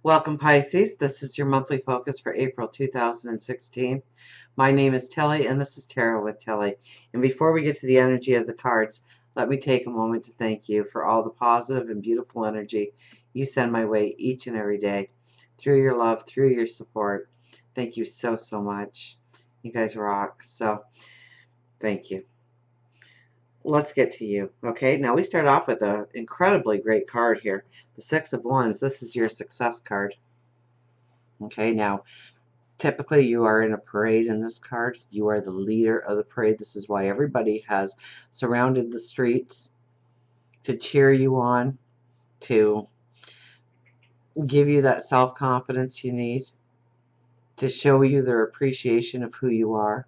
Welcome, Pisces. This is your monthly focus for April 2016. My name is Tilly, and this is Tarot with Tilly. And before we get to the energy of the cards, let me take a moment to thank you for all the positive and beautiful energy you send my way each and every day through your love, through your support. Thank you so, so much. You guys rock. So, thank you. Let's get to you. Okay, now we start off with an incredibly great card here. The Six of Wands. This is your success card. Okay, now typically you are in a parade in this card. You are the leader of the parade. This is why everybody has surrounded the streets to cheer you on, to give you that self-confidence you need, to show you their appreciation of who you are.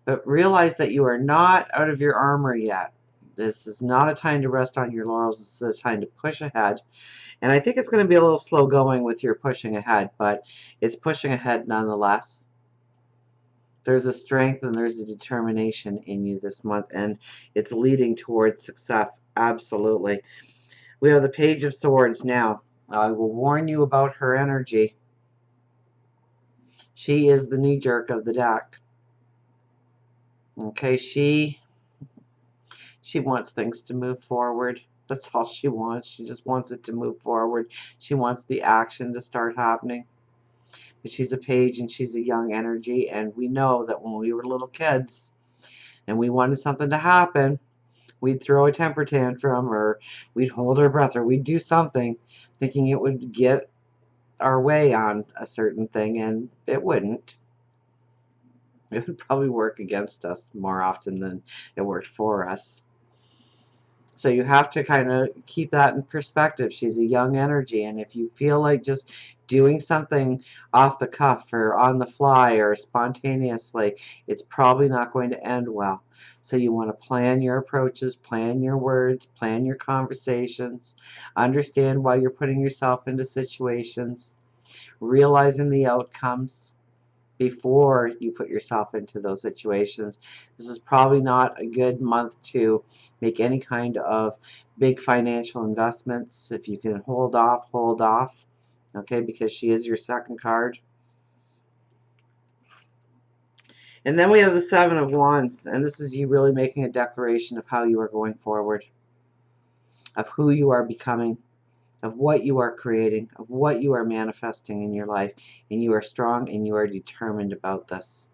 But realize that you are not out of your armor yet. This is not a time to rest on your laurels. This is a time to push ahead. And I think it's going to be a little slow going with your pushing ahead, but it's pushing ahead nonetheless. There's a strength and there's a determination in you this month, and it's leading towards success. Absolutely. We have the Page of Swords now. I will warn you about her energy. She is the knee jerk of the deck. Okay, she wants things to move forward. That's all she wants. She just wants it to move forward. She wants the action to start happening. But she's a page and she's a young energy, and we know that when we were little kids and we wanted something to happen, we'd throw a temper tantrum, or we'd hold our breath, or we'd do something thinking it would get our way on a certain thing, and it wouldn't. It would probably work against us more often than it worked for us. So you have to kind of keep that in perspective. She's a young energy, and if you feel like just doing something off the cuff or on the fly or spontaneously, it's probably not going to end well. So you want to plan your approaches, plan your words, plan your conversations, understand why you're putting yourself into situations, realizing the outcomes before you put yourself into those situations. This is probably not a good month to make any kind of big financial investments. If you can hold off, hold off. Okay, because she is your second card. And then we have the Seven of Wands, and this is you really making a declaration of how you are going forward, of who you are becoming, of what you are creating, of what you are manifesting in your life. And you are strong and you are determined about this.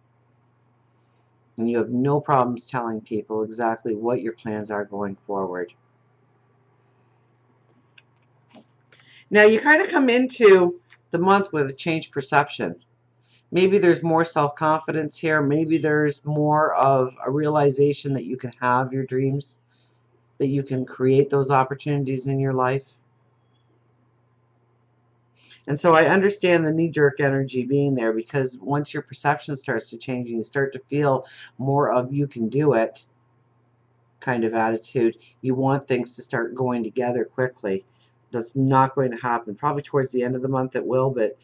And you have no problems telling people exactly what your plans are going forward. Now you kind of come into the month with a changed perception. Maybe there's more self-confidence here. Maybe there's more of a realization that you can have your dreams, that you can create those opportunities in your life. And so I understand the knee-jerk energy being there, because once your perception starts to change and you start to feel more of you can do it kind of attitude, you want things to start going together quickly. That's not going to happen. Probably towards the end of the month it will, but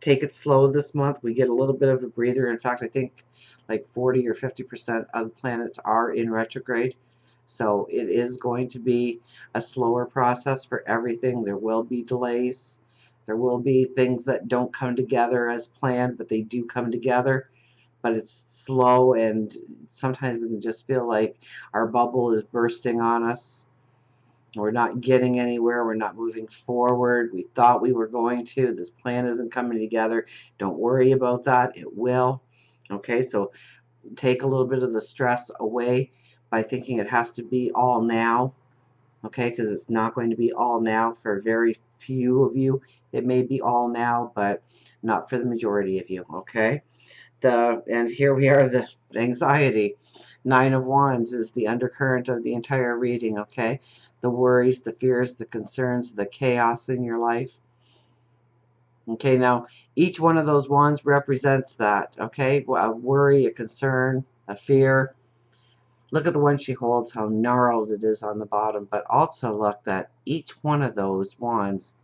take it slow this month. We get a little bit of a breather. In fact, I think like 40 or 50% of the planets are in retrograde. So it is going to be a slower process for everything. There will be delays. There will be things that don't come together as planned, but they do come together. But it's slow, and sometimes we can just feel like our bubble is bursting on us. We're not getting anywhere. We're not moving forward. We thought we were going to. This plan isn't coming together. Don't worry about that. It will. Okay, so take a little bit of the stress away by thinking it has to be all now. Okay, because it's not going to be all now for very few of you. It may be all now, but not for the majority of you. Okay, and here we are, the anxiety. Nine of Wands is the undercurrent of the entire reading. Okay, the worries, the fears, the concerns, the chaos in your life. Okay, now each one of those wands represents that. Okay, a worry, a concern, a fear. Look at the one she holds, how gnarled it is on the bottom, but also look that each one of those wands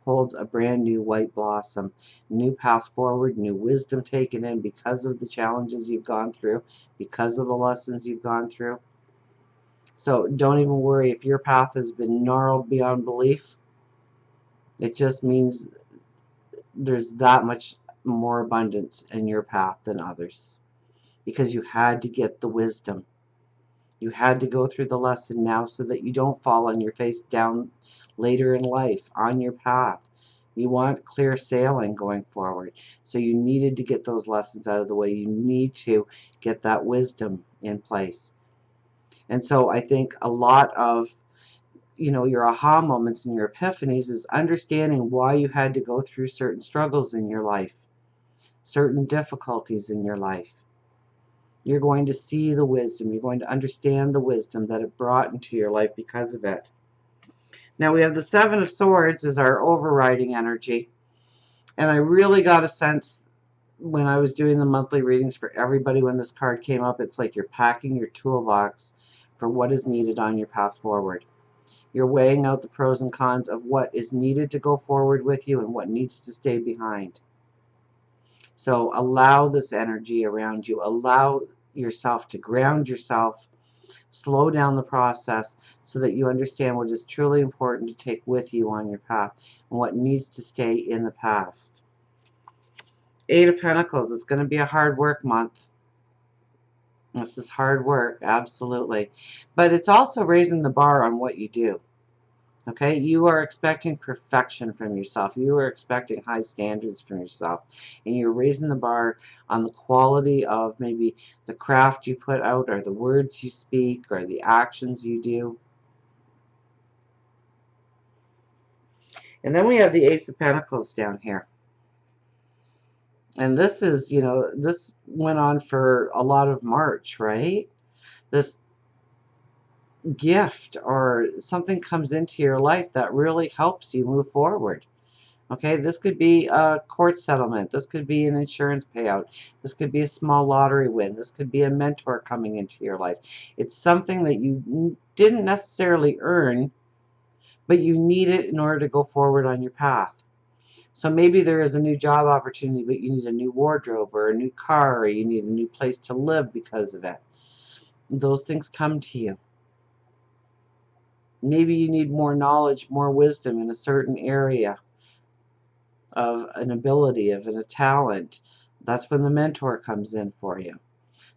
holds a brand new white blossom, new path forward, new wisdom taken in because of the challenges you've gone through, because of the lessons you've gone through. So don't even worry if your path has been gnarled beyond belief. It just means there's that much more abundance in your path than others, because you had to get the wisdom. You had to go through the lesson now so that you don't fall on your face down later in life on your path. You want clear sailing going forward. So you needed to get those lessons out of the way. You need to get that wisdom in place. And so I think a lot of, your aha moments and your epiphanies is understanding why you had to go through certain struggles in your life, certain difficulties in your life. You're going to see the wisdom. You're going to understand the wisdom that it brought into your life because of it. Now we have the Seven of Swords as our overriding energy. And I really got a sense when I was doing the monthly readings for everybody when this card came up, it's like you're packing your toolbox for what is needed on your path forward. You're weighing out the pros and cons of what is needed to go forward with you and what needs to stay behind. So allow this energy around you. Allow yourself to ground yourself. Slow down the process so that you understand what is truly important to take with you on your path and what needs to stay in the past. Eight of Pentacles. It's going to be a hard work month. This is hard work, absolutely. But it's also raising the bar on what you do. Okay, you are expecting perfection from yourself. You are expecting high standards from yourself. And you're raising the bar on the quality of maybe the craft you put out or the words you speak or the actions you do. And then we have the Ace of Pentacles down here. And this is, this went on for a lot of March, right? This gift or something comes into your life that really helps you move forward. Okay, this could be a court settlement. This could be an insurance payout. This could be a small lottery win. This could be a mentor coming into your life. It's something that you didn't necessarily earn, but you need it in order to go forward on your path. So maybe there is a new job opportunity, but you need a new wardrobe or a new car, or you need a new place to live because of it. Those things come to you. Maybe you need more knowledge, more wisdom in a certain area of an ability, of a talent. That's when the mentor comes in for you.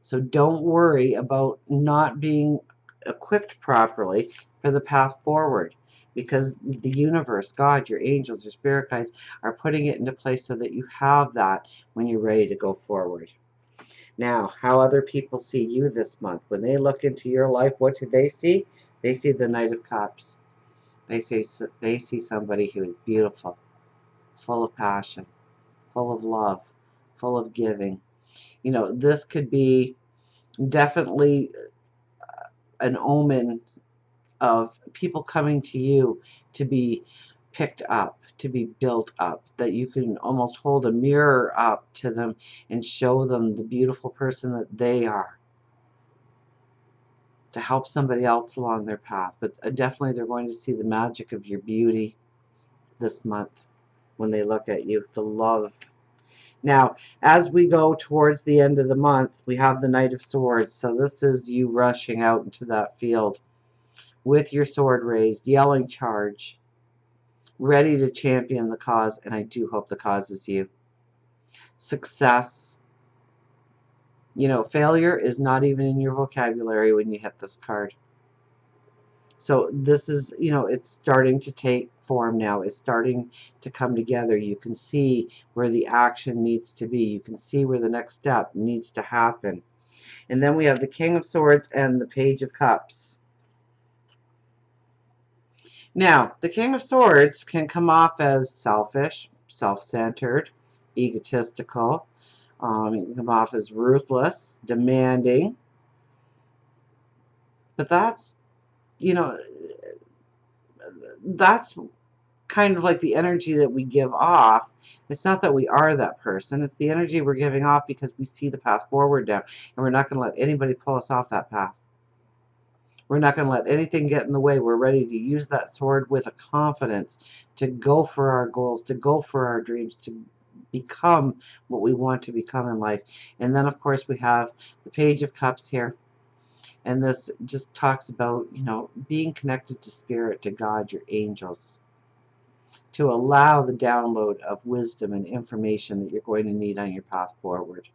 So don't worry about not being equipped properly for the path forward, because the universe, God, your angels, your spirit guides are putting it into place so that you have that when you're ready to go forward. Now, how other people see you this month. When they look into your life, what do they see? They see the Knight of Cups. They see somebody who is beautiful, full of passion, full of love, full of giving. This could be definitely an omen of people coming to you to be picked up, to be built up, that you can almost hold a mirror up to them and show them the beautiful person that they are, to help somebody else along their path. But definitely they're going to see the magic of your beauty this month when they look at you, the love. Now, as we go towards the end of the month, we have the Knight of Swords. So this is you rushing out into that field with your sword raised, yelling charge, ready to champion the cause, and I do hope the cause is you. Success. Failure is not even in your vocabulary when you hit this card. So this is, it's starting to take form now. It's starting to come together. You can see where the action needs to be. You can see where the next step needs to happen. And then we have the King of Swords and the Page of Cups. Now, the King of Swords can come off as selfish, self-centered, egotistical. It can come off as ruthless, demanding. But that's, that's kind of like the energy that we give off. It's not that we are that person. It's the energy we're giving off because we see the path forward now. And we're not going to let anybody pull us off that path. We're not going to let anything get in the way. We're ready to use that sword with a confidence to go for our goals, to go for our dreams, to become what we want to become in life. And then, of course, we have the Page of Cups here. And this just talks about, being connected to Spirit, to God, your angels. to allow the download of wisdom and information that you're going to need on your path forward.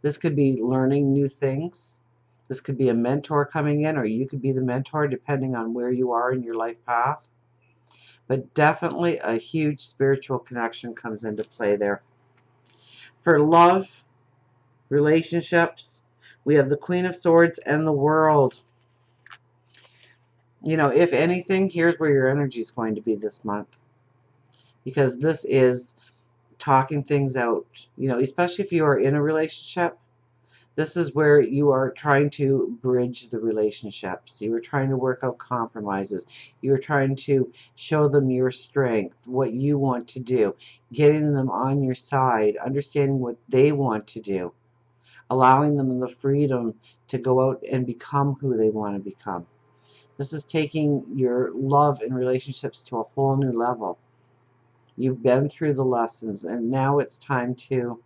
This could be learning new things. This could be a mentor coming in, or you could be the mentor depending on where you are in your life path. But definitely a huge spiritual connection comes into play there. For love, relationships, we have the Queen of Swords and the World. You know, if anything, here's where your energy is going to be this month. Because this is talking things out. You know, especially if you are in a relationship, this is where you are trying to bridge the relationships. You are trying to work out compromises. You are trying to show them your strength, what you want to do, getting them on your side, understanding what they want to do, allowing them the freedom to go out and become who they want to become. This is taking your love and relationships to a whole new level. You've been through the lessons, and now it's time to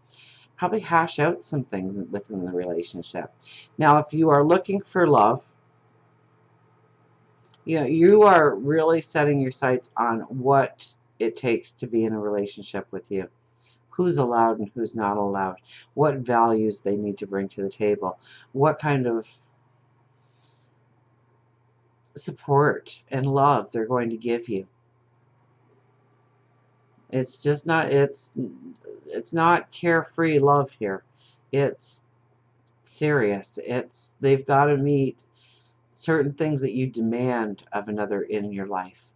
probably hash out some things within the relationship. Now, if you are looking for love, you know, you are really setting your sights on what it takes to be in a relationship with you. Who's allowed and who's not allowed. What values they need to bring to the table. What kind of support and love they're going to give you. It's just not, it's not carefree love here. It's serious. It's, they've got to meet certain things that you demand of another in your life,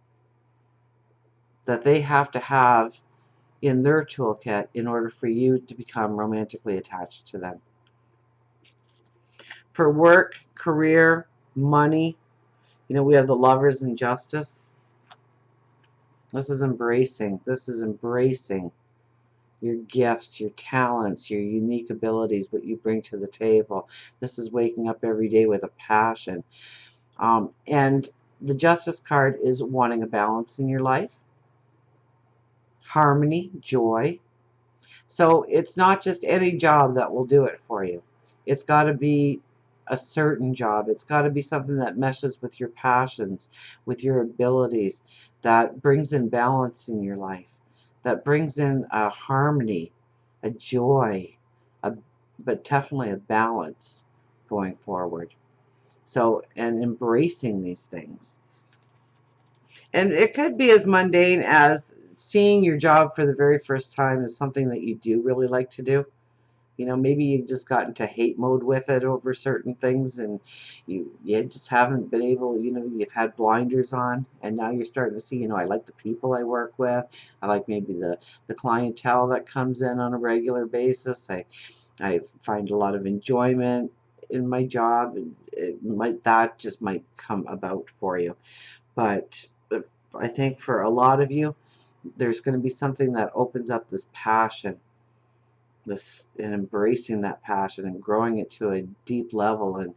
that they have to have in their toolkit in order for you to become romantically attached to them. For work, career, money, you know, we have the Lovers and Justice. This is embracing. This is embracing your gifts, your talents, your unique abilities, what you bring to the table. This is waking up every day with a passion. And the Justice card is wanting a balance in your life, harmony, joy. So it's not just any job that will do it for you. It's got to be a certain job. It's got to be something that meshes with your passions, with your abilities, that brings in balance in your life, that brings in a harmony, a joy, but definitely a balance going forward. So, and embracing these things. And it could be as mundane as seeing your job for the very first time as something that you do really like to do. You know, maybe you just got into hate mode with it over certain things, and you just haven't been able, you know, you've had blinders on, and now you're starting to see, you know, I like the people I work with. I like maybe the clientele that comes in on a regular basis. I find a lot of enjoyment in my job, and that just might come about for you. But I think for a lot of you, there's going to be something that opens up this passion, and embracing that passion and growing it to a deep level, and,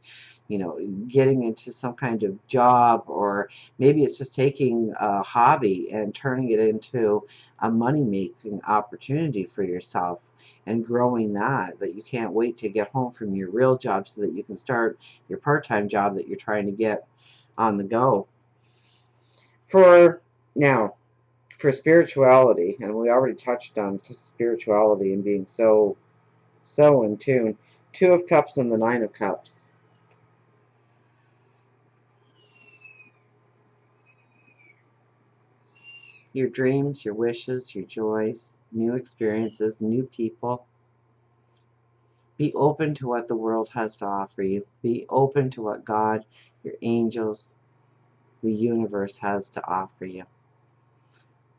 you know, getting into some kind of job, or maybe it's just taking a hobby and turning it into a money-making opportunity for yourself, and growing that you can't wait to get home from your real job so that you can start your part-time job that you're trying to get on the go. For now, for spirituality, and we already touched on spirituality and being so in tune. Two of Cups and the Nine of Cups. Your dreams, your wishes, your joys, new experiences, new people. Be open to what the world has to offer you. Be open to what God, your angels, the universe has to offer you.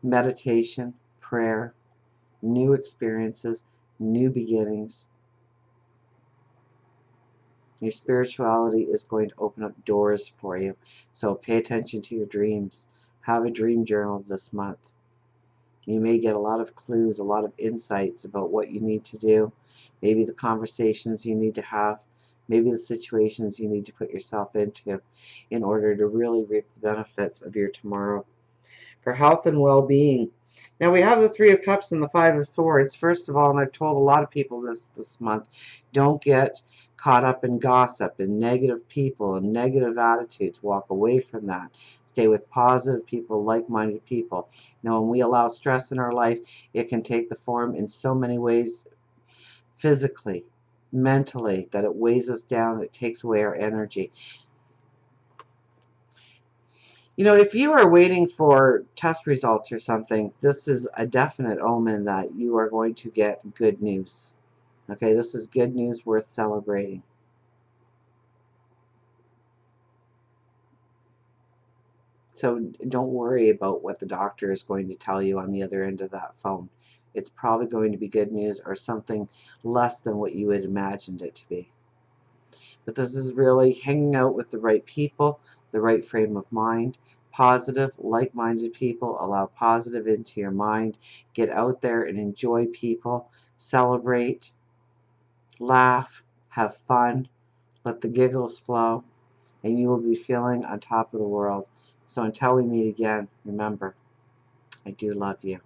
Meditation, prayer, new experiences, new beginnings. Your spirituality is going to open up doors for you. So pay attention to your dreams. Have a dream journal this month. You may get a lot of clues, a lot of insights about what you need to do. Maybe the conversations you need to have. Maybe the situations you need to put yourself into in order to really reap the benefits of your tomorrow. For health and well-being. Now we have the Three of Cups and the Five of Swords. First of all, and I've told a lot of people this month, don't get caught up in gossip and negative people and negative attitudes. Walk away from that. Stay with positive people, like-minded people. Now, when we allow stress in our life, it can take the form in so many ways, physically, mentally, that it weighs us down, it takes away our energy. You know, if you are waiting for test results or something, this is a definite omen that you are going to get good news. Okay, this is good news worth celebrating. So don't worry about what the doctor is going to tell you on the other end of that phone. It's probably going to be good news or something less than what you had imagined it to be. But this is really hanging out with the right people, the right frame of mind, positive, like-minded people. Allow positive into your mind. Get out there and enjoy people. Celebrate, laugh, have fun, let the giggles flow, and you will be feeling on top of the world. So until we meet again, remember, I do love you.